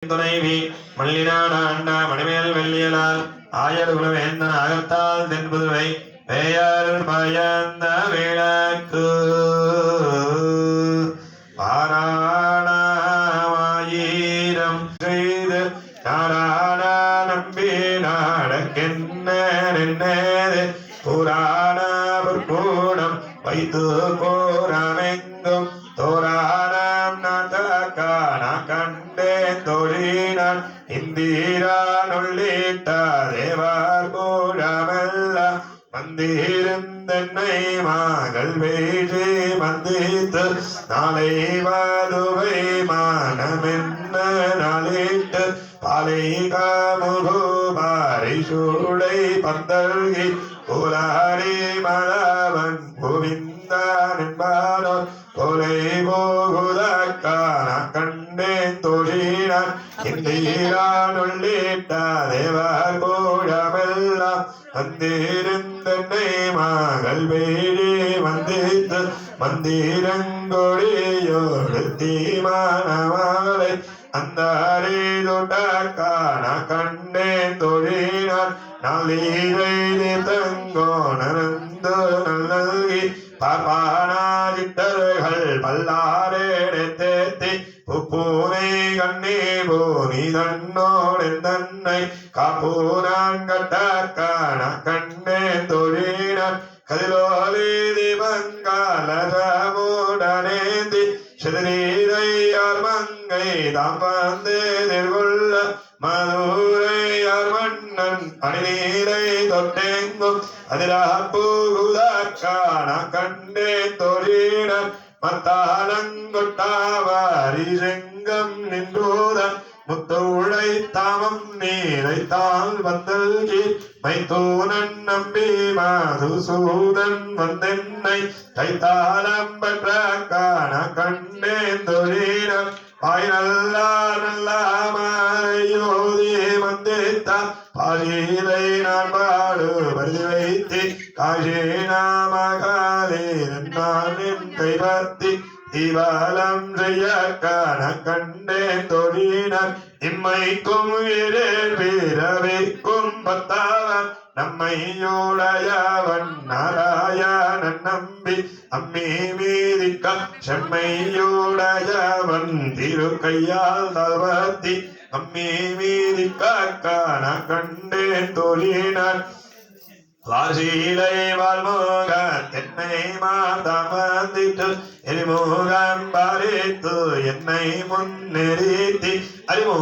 துணைவி மல்லினாடாண்ட மணிமேல் வெள்ளியலால் ஆயர் குலவேந்தன் அகத்தால் தென்புதுவை வேயர் பயந்த விளக்கு பாராணாயிரம் செய்து நாராயண நம்பி நாடக்கென்னது புராண பொற்கூடம் வைத்து போராமெங்கும் தோராணம் நாட்டக்கான கண்டேன் தோழினான் இந்திரான் உள்ளிட்ட தேவார் கூடமெல்லாம் மந்திருந்தென்னை மகள் வேறு மந்தித்து நாளை வாதுவை மானமென்ன நாளிட்டு பாலை காமுகோ பாறை சூடை பந்தல்கி கோலாரி மலவன் கோவிந்தான் என்பாரோ கோலை போகுதக்கான கண்டேன் தோழினான் இந்தீரான் உள்ளிட்ட தேவர் கூடமெல்லாம் வந்திருந்தென்னை மகள் வேடி வந்தித்து மந்திரங்கொடியோடு தீமானமாலை அந்தாரி தொட்டக்கான கண்டேன் தொழினான் நாளீரை தங்கோணர்ந்து நல்கி பாப்பானாதிட்டர்கள் பல்லாரேடத்தேத்தி பூனை கண்ணே போனி தன்னோடு தன்னை காப்பூரான் கட்டக்கான கண்டேன் தொழினான் கதிலோலி தீபங்காலமுடனேந்தி சிதநீரையார் மங்கை தாம் வந்து எதிர்கொள்ள மதுரையார் மன்னன் அணிநீரை தொட்டெங்கும் அதிராப்பூகுதக்கான கண்டேன் தொழினர் மத்தாலங்கொட்டாவாரி செங்கம் நின்றோதன் முத்தோழை தாமம் நீரைத்தால் வந்தல்கி மைத்தூனன் நம்பி மாதுசூதன் வந்தென்னை கைத்தாலம் பெற்ற காண கண்டேன் தொழினர் பாய் நல்லாமையோதி வந்தித்தார் பாலிலை நான் பாடு பருதி வைத்து காஷே நாமகாலே நான் கைபத்தி தீபாலம் செய்ய காண கண்டேன் தொழினர் இம்மைக்கும் வீரவிக்கும் பத்தாவன் நம்மையோடையவன் நாராயணன் நம்பி அம்மி மீதிக்க செம்மையோடையவன் திருக்கையால் தவத்தி அம்மி மீதிக்க காண கண்டேன் தொழினர் வாசீலை வாழ்முக தென்னை மாதமந்திட்டு எரிமுகம் பாரித்து என்னை முன்னெறித்தி அறிமு